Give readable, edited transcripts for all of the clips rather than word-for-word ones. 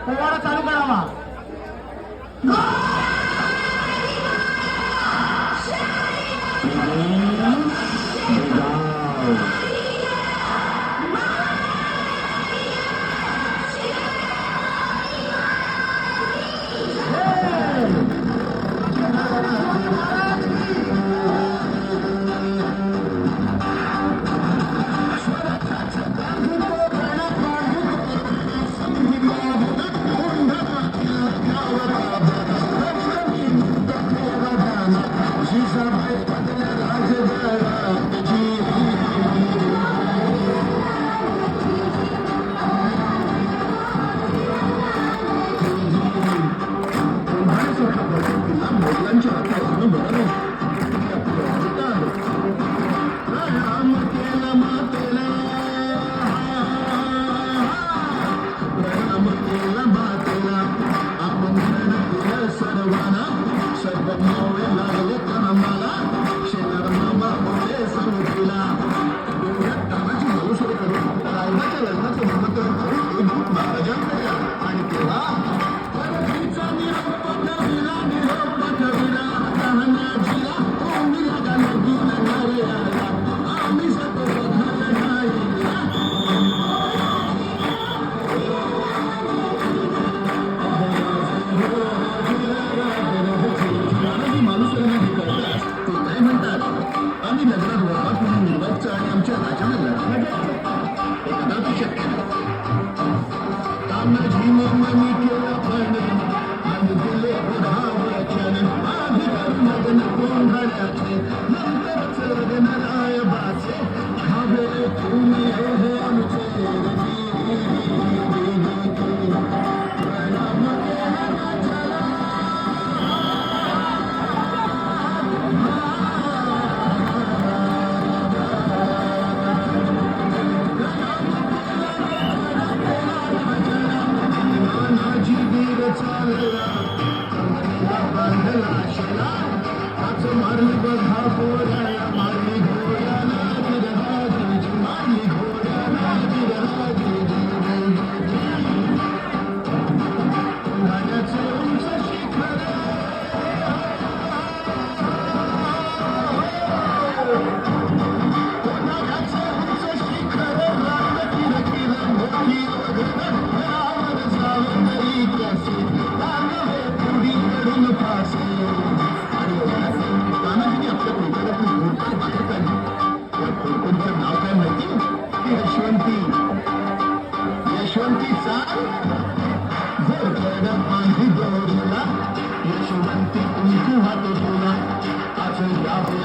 पोवाडा चालू करावा.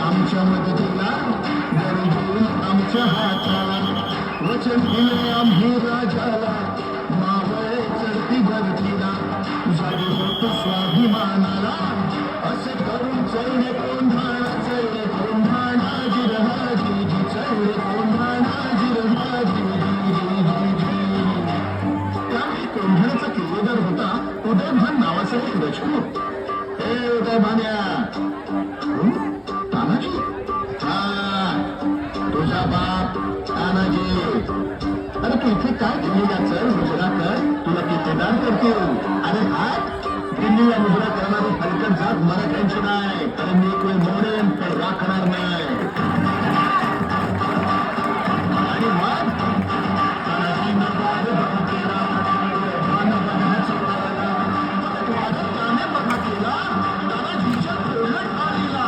आमच्या मदतीला आमच्या हाताला वचन दिले आम्ही राजाला मावळे चढती भरतीला जागे होतो स्वाभिमानाला असे करून चढले कोंढाणा जिरहाजी चढले कोंढाणा जिरहाजी त्यावेळी कोंढाण्याचा किल्लेदार होता उदयभान नावाचा एक रजपूत. हे उदयभान्या तानाजी, तुझा बाप तानाजी, अरे तू इथे काय दिल्लीला चल मुजरा कर, तुला किल्लेदार करतो. अरे हा दिल्लीला मुजरा करणारी हलकट जात मराठ्यांची नाही, कारण मी एक वेळ मोडेन तर राखणार नाही. आणि मग तानाजी बघा केला बघण्याचा बघा केला तानाजीच्या कोलट आलीला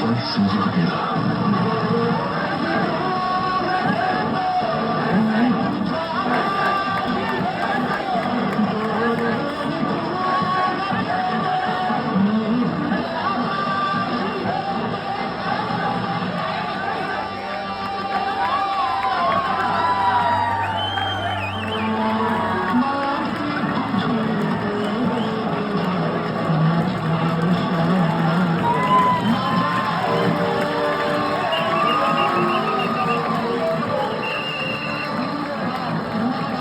वक्त समझा गया